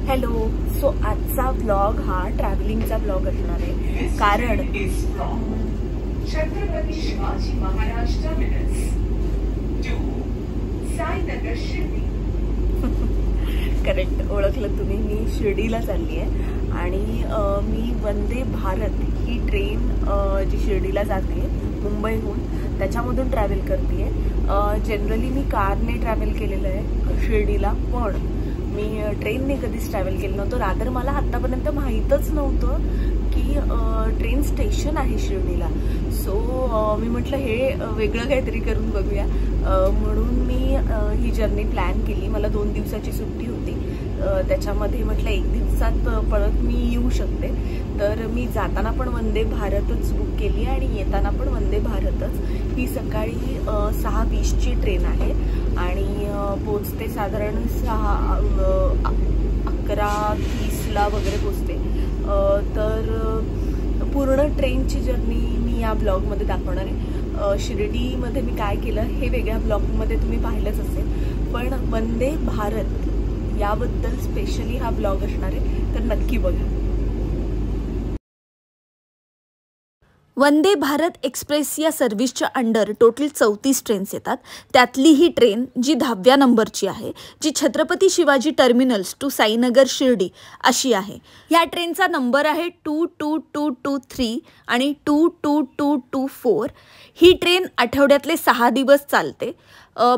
Hello. So आजचा blog हा ट्रॅव्हलिंगचा blog असणार आहे, कारण Chhatrapati Shivaji Maharaj terminus to Sainagar Shirdi. Correct ओळखलं तुम्ही. मी शिर्डीला चालली आहे आणि मी वंदे भारत ही ट्रेन जी शिर्डीला जाते मुंबईहून त्याच्यामधून ट्रॅव्हल करते. जनरली मी कारने ट्रॅव्हल केलेलं आहे शिर्डीला, पण मी ट्रेनने कधीच ट्रॅव्हल केलं नव्हतं. रादर मला आत्तापर्यंत माहीतच नव्हतं की ट्रेन स्टेशन आहे शिर्डीला. सो मी म्हटलं हे वेगळं काहीतरी करून बघूया, म्हणून मी ही जर्नी प्लॅन केली. मला 2 दिवसाची सुट्टी होती, त्याच्यामध्ये म्हटलं 1 दिवसात परत मी येऊ शकते. तर मी जाताना पण वंदे भारतच बुक केली आणि येताना पण वंदे भारतच. ही सकाळी 6:20ची ट्रेन आहे आणि पोचते साधारण 11:30ला वगैरे पोचते. तर पूर्ण ट्रेनची जर्नी मी या ब्लॉगमध्ये दाखवणार आहे. शिर्डीमध्ये मी काय केलं हे वेगळ्या ब्लॉगमध्ये तुम्ही पाहिलंच असेल, पण वंदे भारत याबद्दल स्पेशली हा ब्लॉग असणार आहे, तर नक्की बघा. वंदे भारत एक्सप्रेस या सर्व्हिसच्या अंडर टोटल 34 ट्रेन्स येतात. त्यातली ही ट्रेन जी 10व्या नंबरची आहे, जी छत्रपती शिवाजी टर्मिनल्स टू साईनगर शिर्डी अशी आहे. या ट्रेनचा नंबर आहे 22223 आणि 22224. ही ट्रेन आठवड्यातले 6 दिवस चालते.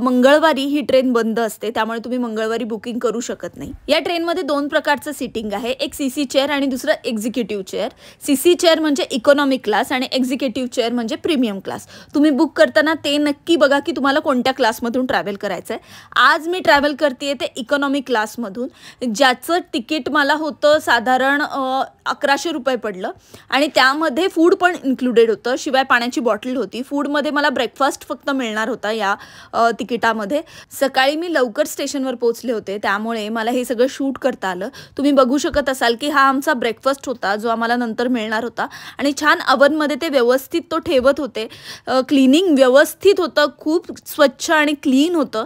मंगळवारी ही ट्रेन बंद असते, त्यामुळे तुम्ही मंगळवारी बुकिंग करू शकत नाही. या ट्रेनमध्ये 2 प्रकारचं सीटिंग आहे, एक सीसी चेअर आणि दुसरं एक्झिक्युटिव्ह चेअर. सीसी चेअर म्हणजे इकॉनॉमिक क्लास आणि एक्झिक्युटिव्ह चेअर म्हणजे प्रीमियम क्लास. तुम्ही बुक करताना ते नक्की बघा की तुम्हाला कोणत्या क्लासमधून ट्रॅव्हल करायचं आहे. आज मी ट्रॅव्हल करते ते इकॉनॉमिक क्लासमधून, ज्याचं तिकीट मला होतं साधारण 1100 रुपये पडलं आणि त्यामध्ये फूड पण इन्क्लुडेड होतं, शिवाय पाण्याची बॉटल होती. फूडमध्ये मला ब्रेकफास्ट फक्त मिळणार होता या तिकिटामध्ये. सकाळी मी लवकर स्टेशनवर पोहोचले होते, त्यामुळे मला हे सगळं शूट करता आलं. तुम्ही बघू शकत असाल की हा आमचा ब्रेकफास्ट होता, जो आम्हाला नंतर मिळणार होता आणि छान अवनमध्ये ते व्यवस्थित तो ठेवत होते. क्लिनिंग व्यवस्थित होतं, खूप स्वच्छ आणि क्लीन होतं.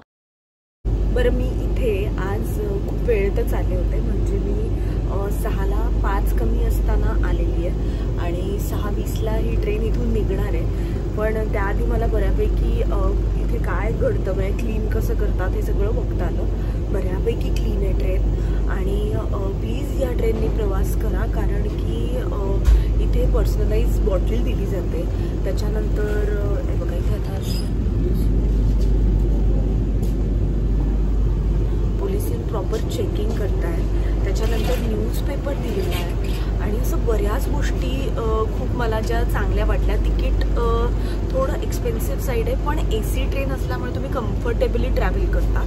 बरं, मी इथे आज खूप वेळेतच आले होते, म्हणजे मी 6ला 5 कमी असताना आलेली आहे आणि 6:20ला ही ट्रेन इथून निघणार आहे. पण त्याआधी मला बऱ्यापैकी इथे काय घडतं, म्हणजे क्लीन कसं करतात हे सगळं बघता आलं. बऱ्यापैकी क्लीन आहे ट्रेन आणि प्लीज या ट्रेनने प्रवास करा, कारण की इथे पर्सनलाइज बॉटल दिली जाते. त्याच्यानंतर हे बघा इथे आता पोलिस प्रॉपर चेकिंग करतायत. त्याच्यानंतर न्यूजपेपर दिलेला आहे आणि असं बऱ्याच गोष्टी खूप मला ज्या चांगल्या वाटल्या. तिकीट थोडं एक्सपेन्सिव्ह साईड आहे, पण AC ट्रेन असल्यामुळे तुम्ही कम्फर्टेबली ट्रॅव्हल करता.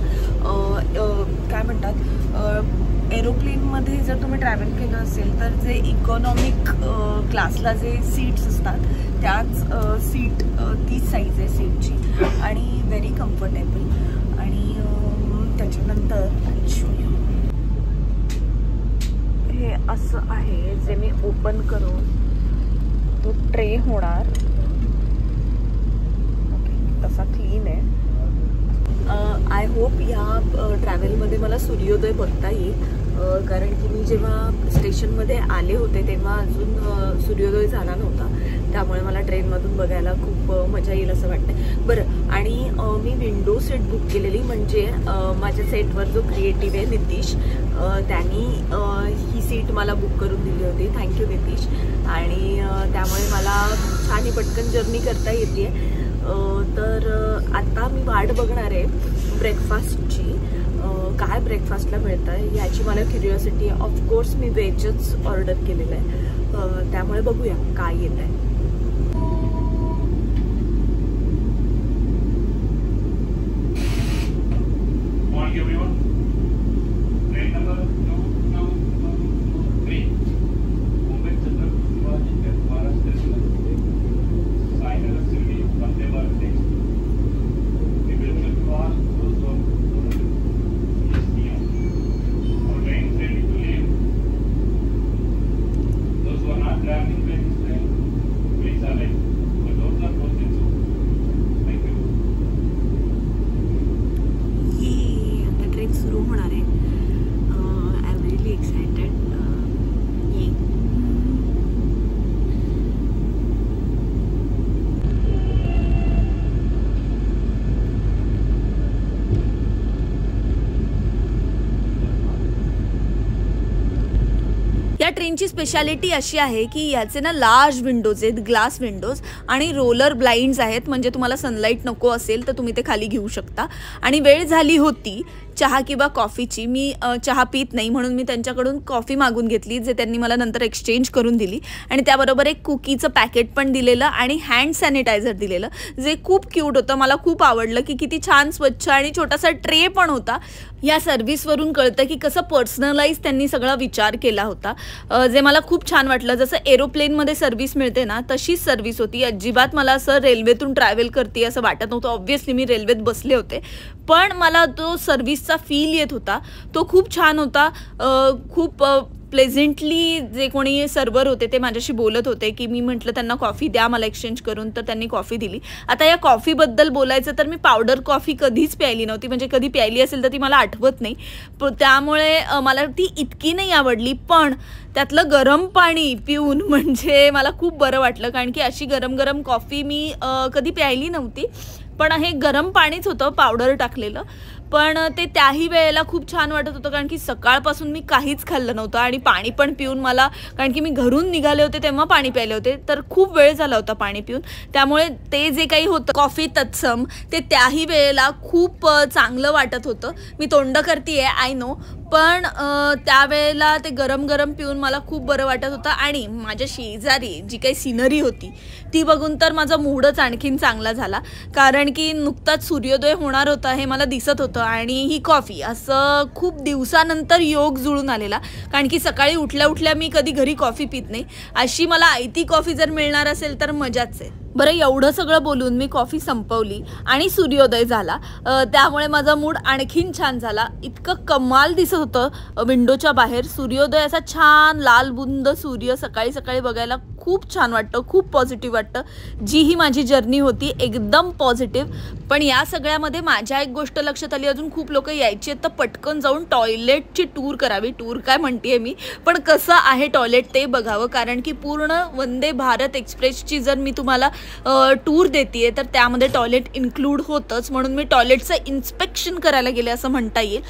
काय म्हणतात, एरोप्लेनमध्ये जर तुम्ही ट्रॅव्हल केलं असेल तर जे इकॉनॉमिक क्लासला जे सीट्स असतात त्याच सीट तीच साईज आहे सीटची आणि व्हेरी कम्फर्टेबल. आणि त्याच्यानंतर हे असं आहे, जे मी ओपन करून तो ट्रे होणार. ओके, तसा क्लीन आहे. आय होप या ट्रॅव्हलमध्ये मला सूर्योदय बघता येईल, कारण की मी जेव्हा स्टेशनमध्ये आले होते तेव्हा अजून सूर्योदय झाला नव्हता, त्यामुळे मला ट्रेनमधून बघायला खूप मजा येईल असं वाटतं. बरं, आणि मी विंडो सीट बुक केलेली, म्हणजे माझ्या सेटवर जो क्रिएटिव्ह आहे नितीश, त्यांनी ही सीट मला बुक करून दिली होती. थँक्यू नितीश. आणि त्यामुळे मला छान ही पटकन जर्नी करता येते. तर आता मी वाट बघणार आहे ब्रेकफास्टची. काय ब्रेकफास्टला मिळतं आहे याची मला क्युरिओसिटी आहे. ऑफकोर्स मी व्हेजच ऑर्डर केलेलं आहे, त्यामुळे बघूया काय येत आहे. या ट्रेनची स्पेशालिटी अशी आहे की याचे ना लार्ज विंडोज आहेत, ग्लास विंडोज, आणि रोलर ब्लाइंड्स आहेत, म्हणजे तुम्हाला सनलाईट नको असेल तर तुम्ही ते खाली घेऊ शकता. आणि वेळ झाली होती चहा किंवा कॉफीची. मी चहा पित नाही म्हणून मी त्यांच्याकडून कॉफी मागून घेतली, जे त्यांनी मला नंतर एक्सचेंज करून दिली. आणि त्याबरोबर एक कुकीचं पॅकेट पण दिलेलं आणि हँड सॅनिटायझर दिलेलं, जे खूप क्यूट होतं. मला खूप आवडलं की किती छान स्वच्छ आणि छोटासा ट्रे पण होता. या सर्व्हिसवरून कळतं की कसं पर्सनलाइज त्यांनी सगळा विचार केला होता, जे मला खूप छान वाटलं. जसं एरोप्लेनमध्ये सर्व्हिस मिळते ना, तशीच सर्व्हिस होती. अजिबात मला असं रेल्वेतून ट्रॅव्हल करते असं वाटत नव्हतं. ऑब्व्हियसली मी रेल्वेत बसले होते, पण मला तो सर्व्हिसचा फील येत होता. तो खूप छान होता. खूप प्लेझेंटली जे कोणी सर्व्हर होते ते माझ्याशी बोलत होते की मी म्हटलं त्यांना कॉफी द्या मला एक्सचेंज करून, तर त्यांनी कॉफी दिली. आता या कॉफीबद्दल बोलायचं तर मी पावडर कॉफी कधीच प्यायली नव्हती, म्हणजे कधी प्यायली असेल तर ती मला आठवत नाही. त्यामुळे मला ती इतकी नाही आवडली. पण त्यातलं गरम पाणी पिऊन म्हणजे मला खूप बरं वाटलं, कारण की अशी गरम गरम कॉफी मी कधी प्यायली नव्हती. पण हे गरम पाणीच होतं पावडर टाकलेलं, पण ते त्याही वेळेला खूप छान वाटत होतं, कारण की सकाळपासून मी काहीच खाल्लं नव्हतं आणि पाणी पण पिऊन मला, कारण की मी घरून निघाले होते तेव्हा पाणी प्यायले होते, तर खूप वेळ झाला होता पाणी पिऊन. त्यामुळे ते जे काही होतं कॉफी तत्सम, ते त्याही वेळेला खूप चांगलं वाटत होतं. मी तोंड करतीये आय नो, पण त्यावेळेला ते गरम गरम पिऊन मला खूप बरं वाटत होतं. आणि माझ्या शेजारी जी काही सिनरी होती ती बघून तर माझा मूडच आणखीन चांगला झाला, कारण की नुकताच सूर्योदय होणार होता हे मला दिसत होतं. आणि ही कॉफी असं खूप दिवसानंतर योग जुळून आलेला, कारण की सकाळी उठल्या उठल्या मी कधी घरी कॉफी पित नाही. अशी मला आयती कॉफी जर मिळणार असेल तर मजाच आहे. बरं, एवढं सगळं बोलून मी कॉफी संपवली आणि सूर्योदय झाला. त्यामुळे माझा मूड आणखीन छान झाला. इतकं कमाल दिसत होतं विंडोच्या बाहेर सूर्योदय, असा छान लालबुंद सूर्य सकाळी सकाळी बघायला खूप छान वाटतं, खूप पॉझिटिव्ह वाटतं. जी ही माझी जर्नी होती एकदम पॉझिटिव्ह. पण या सगळ्यामध्ये माझ्या एक गोष्ट लक्षात आली, अजून खूप लोक यायची आहेत तर पटकन जाऊन टॉयलेटची टूर करावी. टूर काय म्हणतेय मी, पण कसं आहे टॉयलेट ते बघावं, कारण की पूर्ण वंदे भारत एक्सप्रेसची जर मी तुम्हाला टूर देते तर त्यामध्ये टॉयलेट इन्क्लूड होतंच. म्हणून मी टॉयलेटचं इन्स्पेक्शन करायला गेले असं म्हणता येईल.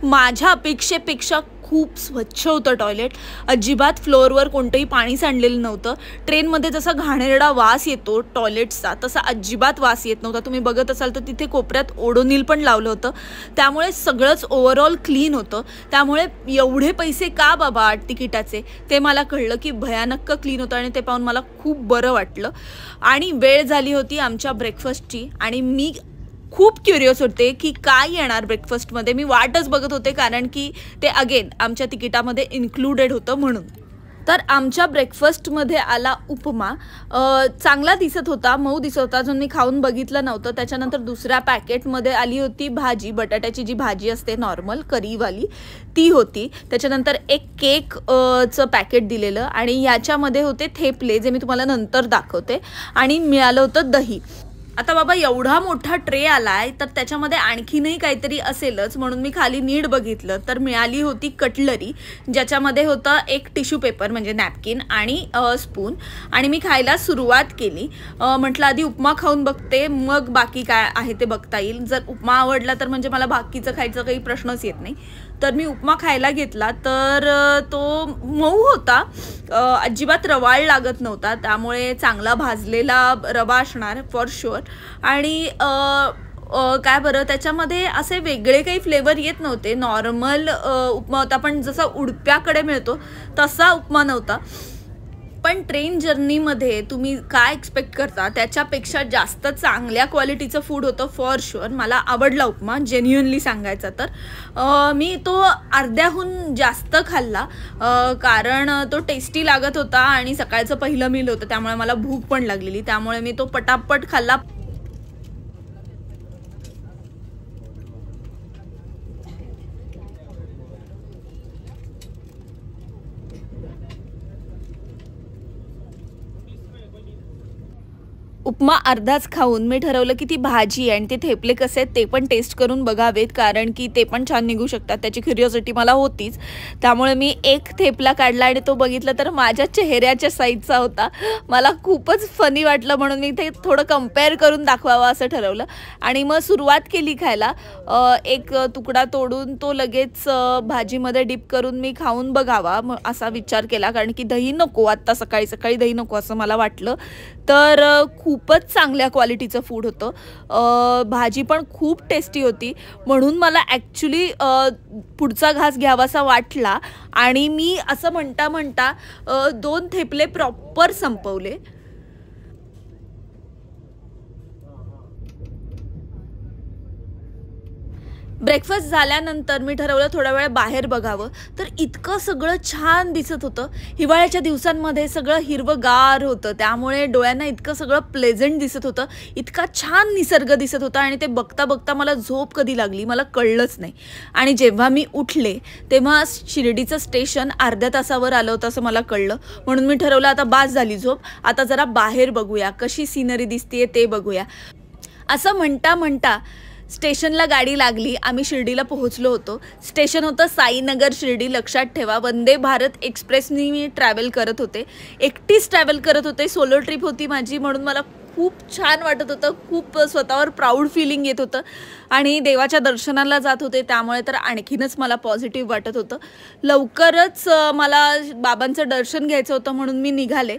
माझ्या अपेक्षेपेक्षा खूप स्वच्छ होतं टॉयलेट. अजिबात फ्लोअरवर कोणतंही पाणी सांडलेलं नव्हतं. ट्रेनमध्ये जसा घाणेरडा वास येतो टॉयलेटचा तसा अजिबात वास येत नव्हता. तुम्ही बघत असाल तर तिथे कोपऱ्यात ओडोनिल पण लावलं होतं, त्यामुळे सगळंच ओव्हरऑल क्लीन होतं. त्यामुळे एवढे पैसे का बाबा तिकिटाचे, ते मला कळलं की भयानक क्लीन होतं आणि ते पाहून मला खूप बरं वाटलं. आणि वेळ झाली होती आमच्या ब्रेकफास्टची आणि मी खूप क्युरियस होते की काय येणार ब्रेकफास्टमध्ये. मी वाटच बघत होते, कारण की ते अगेन आमच्या तिकिटामध्ये इन्क्लुडेड होतं म्हणून. तर आमच्या ब्रेकफास्टमध्ये आला उपमा. चांगला दिसत होता, मऊ दिसत होता, अजून मी खाऊन बघितलं नव्हतं. त्याच्यानंतर दुसऱ्या पॅकेटमध्ये आली होती भाजी, बटाट्याची जी भाजी असते नॉर्मल करीवाली ती होती. त्याच्यानंतर एक केकचं पॅकेट दिलेलं आणि याच्यामध्ये होते थेपले, जे मी तुम्हाला नंतर दाखवते. आणि मिळालं होतं दही. आता बाबा एवढा मोठा ट्रे आलाय तर त्याच्यामध्ये आणखीनही काहीतरी असेलच, म्हणून मी खाली नीट बघितलं तर मिळाली होती कटलरी, ज्याच्यामध्ये होतं एक टिश्यू पेपर म्हणजे नॅपकिन आणि स्पून. आणि मी खायला सुरुवात केली. म्हटलं आधी उपमा खाऊन बघते, मग बाकी काय आहे ते बघता येईल. जर उपमा आवडला तर म्हणजे मला बाकीचं खायचं काही प्रश्नच येत नाही. तर मी उपमा खायला घेतला तर तो मऊ होता, अजिबात रवाळ लागत नव्हता, त्यामुळे चांगला भाजलेला रवा असणार फॉर शुअर. आणि काय बरं, त्याच्यामध्ये असे वेगळे काही फ्लेवर येत नव्हते. नॉर्मल उपमा होता, पण जसा उडप्याकडे मिळतो तसा उपमा नव्हता. पण ट्रेन जर्नीमध्ये तुम्ही काय एक्सपेक्ट करता त्याच्यापेक्षा जास्त चांगल्या क्वालिटीचं फूड होतं फॉर शुअर. मला आवडला उपमा, जेन्युइनली सांगायचं तर. मी तो अर्ध्याहून जास्त खाल्ला, कारण तो टेस्टी लागत होता आणि सकाळचं पहिलं मील होतं, त्यामुळे मला भूक पण लागलेली, त्यामुळे मी तो पटापट खाल्ला. उपमा अर्धाच खाऊन मी ठरवलं की ती भाजी आणि ते थेपले कसे आहेत ते पण टेस्ट करून बघावेत, कारण की ते पण छान निघू शकतात त्याची क्युरिओसिटी मला होतीच. त्यामुळे मी एक थेपला काढला आणि तो बघितला तर माझ्या चेहऱ्याच्या साईजचा होता. मला खूपच फनी वाटलं म्हणून मी ते थोडं कंपेअर करून दाखवावं असं ठरवलं आणि मग सुरुवात केली खायला. एक तुकडा तोडून तो लगेच भाजीमध्ये डिप करून मी खाऊन बघावा असा विचार केला, कारण की दही नको, आत्ता सकाळी सकाळी दही नको असं मला वाटलं. तर खूपच चांगल्या क्वालिटीचं फूड होतं. भाजी पण खूप टेस्टी होती म्हणून मला ॲक्च्युली पुढचा घास घ्यावासा वाटला आणि मी असं म्हणता म्हणता 2 थेपले प्रॉपर संपवले. ब्रेकफास्ट झाल्यानंतर मी ठरवलं थोडा वेळ बाहेर बघावं, तर इतकं सगळं छान दिसत होतं. हिवाळ्याच्या दिवसांमध्ये सगळं हिरवंगार होतं, त्यामुळे डोळ्यांना इतकं सगळं प्लेझंट दिसत होतं, इतका छान निसर्ग दिसत होता आणि ते बघता बघता मला झोप कधी लागली मला कळलंच नाही. आणि जेव्हा मी उठले तेव्हा शिर्डीचं स्टेशन अर्ध्या तासावर आलं होतं असं मला कळलं. म्हणून मी ठरवलं आता बास झाली झोप, आता जरा बाहेर बघूया, कशी सिनरी दिसतीये ते बघूया. असं म्हणता म्हणता स्टेशनला गाडी लागली. आम्ही शिर्डीला पोहोचलो होतो. स्टेशन होतं साईनगर शिर्डी. लक्षात ठेवा, वंदे भारत एक्सप्रेसनी मी ट्रॅव्हल करत होते, एकटीच ट्रॅव्हल करत होते. सोलो ट्रिप होती माझी म्हणून मला खूप छान वाटत होतं, खूप स्वतःवर प्राऊड फिलिंग येत होतं आणि देवाच्या दर्शनाला जात होते त्यामुळे तर आणखीनच मला पॉझिटिव्ह वाटत होतं. लवकरच मला बाबांचं दर्शन घ्यायचं होतं म्हणून मी निघाले,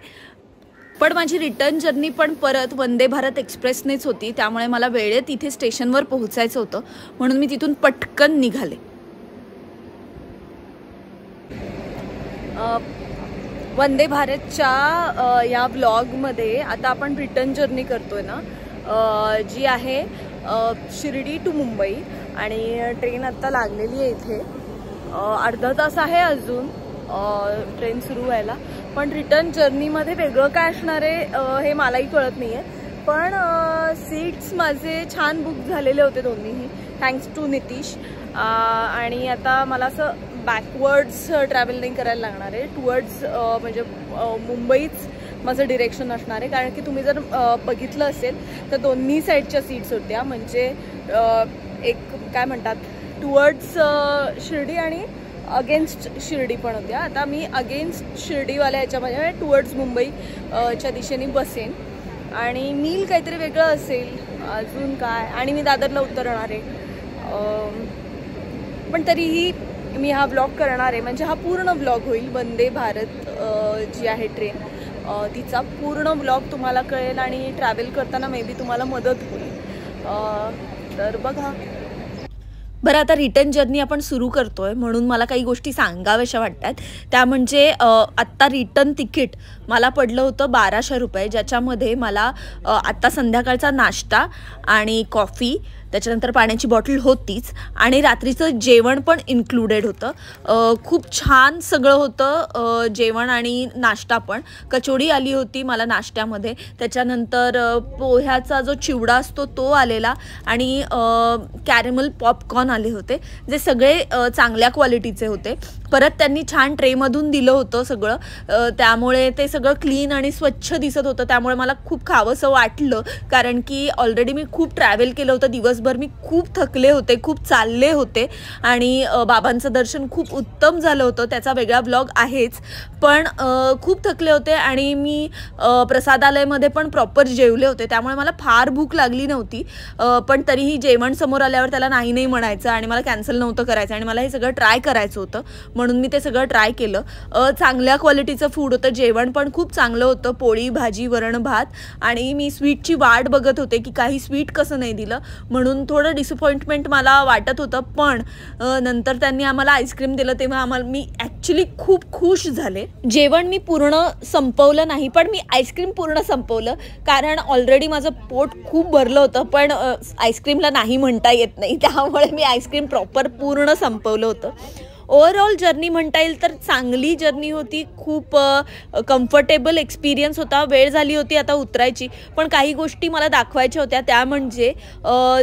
पण माझी रिटर्न जर्नी पण परत वंदे भारत एक्सप्रेसनेच होती, त्यामुळे मला वेळेत इथे स्टेशनवर पोहोचायचं होतं म्हणून मी तिथून पटकन निघाले. वंदे भारतच्या या व्लॉगमध्ये आता आपण रिटर्न जर्नी करतोय ना, जी आहे शिर्डी टू मुंबई आणि ट्रेन आत्ता लागलेली आहे इथे. अर्धा तास आहे अजून ट्रेन सुरू व्हायला, पण रिटर्न जर्नीमध्ये वेगळं काय असणार आहे हे मलाही कळत नाही आहे. पण सीट्स माझे छान बुक झालेले होते दोन्हीही, थँक्स टू नितीश. आणि आता मला असं बॅकवर्ड्स ट्रॅव्हल नाही करायला लागणार आहे, टुवर्ड्स म्हणजे मुंबईच माझं डिरेक्शन असणार आहे. कारण की तुम्ही जर बघितलं असेल तर दोन्ही साईडच्या सीट्स होत्या, म्हणजे एक काय म्हणतात टुवर्ड्स शिर्डी आणि अगेन्स्ट शिर्डी पण होत्या. आता मी अगेन्स्ट शिर्डीवाल्या ह्याच्यामध्ये टुवर्ड्स मुंबईच्या दिशेने बसेन आणि मील काहीतरी वेगळं असेल अजून काय, आणि मी दादरला उतरणार आहे. पण तरीही मी हा व्लॉग करणार आहे, म्हणजे हा पूर्ण व्लॉग होईल. वंदे भारत जी आहे ट्रेन तिचा पूर्ण व्लॉग तुम्हाला कळेल आणि ट्रॅव्हल करताना मे बी तुम्हाला मदत होईल. तर बघा. बरं, आता रिटर्न जर्नी आपण सुरू करतोय म्हणून मला काही गोष्टी सांगाव्याशा वाटतात. त्या म्हणजे आत्ता रिटर्न तिकीट मला पडलं होतं 1200 रुपये, ज्याच्यामध्ये मला आत्ता संध्याकाळचा नाश्ता आणि कॉफी, त्याच्यानंतर पाण्याची बॉटल होतीच आणि रात्रीचं जेवण पण इन्क्लुडेड होतं. खूप छान सगळं होतं जेवण आणि नाश्ता पण. कचोडी आली होती मला नाश्त्यामध्ये, त्याच्यानंतर पोह्याचा जो चिवडा असतो तो आलेला आणि कॅरेमल पॉपकॉर्न आले होते, जे सगळे चांगल्या क्वालिटीचे होते. परत त्यांनी छान ट्रेमधून दिलं होतं सगळं, त्यामुळे ते सगळं क्लीन आणि स्वच्छ दिसत होतं. त्यामुळे मला खूप खावंसं वाटलं, कारण की ऑलरेडी मी खूप ट्रॅव्हल केलं होतं. दिवसभर मी खूप थकले होते, खूप चालले होते आणि बाबांचं दर्शन खूप उत्तम झालं होतं, त्याचा वेगळा व्लॉग आहेच. पण खूप थकले होते आणि मी प्रसादालयमध्ये पण प्रॉपर जेवले होते, त्यामुळे मला फार भूक लागली नव्हती. पण तरीही जेवण समोर आल्यावर त्याला नाही नाही म्हणायचं आणि मला कॅन्सल नव्हतं करायचं आणि मला हे सगळं ट्राय करायचं होतं म्हणून मी ते सगळं ट्राय केलं. चांगल्या क्वालिटीचं फूड होतं, जेवण पण खूप चांगलं होतं, पोळी भाजी वरण भात. आणि मी स्वीटची वाट बघत होते की काही स्वीट कसं नाही दिलं, म्हणून थोडं डिसअपॉइंटमेंट मला वाटत होतं. पण नंतर त्यांनी आम्हाला आईस्क्रीम दिलं तेव्हा मी ॲक्च्युली खूप खुश झाले. जेवण मी पूर्ण संपवलं नाही, पण मी आईस्क्रीम पूर्ण संपवलं, कारण ऑलरेडी माझं पोट खूप भरलं होतं. पण आईस्क्रीमला नाही म्हणता येत नाही, त्यामुळे मी आईस्क्रीम प्रॉपर पूर्ण संपवलं होतं. ओव्हरऑल जर्नी म्हणता येईल तर चांगली जर्नी होती, खूप कम्फर्टेबल एक्सपिरियन्स होता. वेळ झाली होती आता उतरायची, पण काही गोष्टी मला दाखवायच्या होत्या. त्या म्हणजे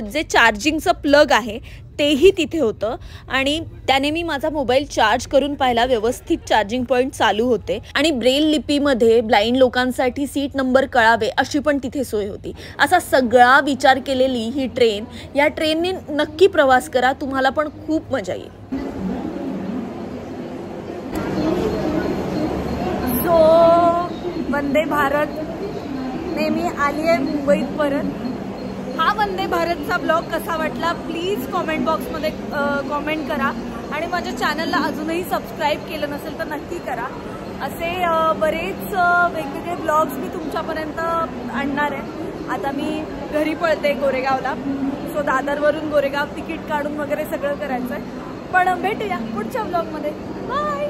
जे चार्जिंगचं प्लग आहे तेही तिथे होतं आणि त्याने मी माझा मोबाईल चार्ज करून पाहिला, व्यवस्थित चार्जिंग पॉईंट चालू होते आणि ब्रेल लिपीमध्ये ब्लाइंड लोकांसाठी सीट नंबर कळावे अशी पण तिथे सोय होती. असा सगळा विचार केलेली ही ट्रेन, या ट्रेनने नक्की प्रवास करा, तुम्हाला पण खूप मजा येईल. सो वंदे भारत नेहमी आली आहे मुंबईत परत. हा वंदे भारतचा ब्लॉग कसा वाटला प्लीज कॉमेंट बॉक्समध्ये कॉमेंट करा आणि माझ्या चॅनलला अजूनही सबस्क्राईब केलं नसेल तर नक्की करा. असे बरेच वेगवेगळे ब्लॉग्स मी तुमच्यापर्यंत आणणार आहे. आता मी घरी पळते गोरेगावला, सो दादरवरून गोरेगाव तिकीट काढून वगैरे सगळं करायचं आहे. पण भेटूया पुढच्या ब्लॉगमध्ये. बाय.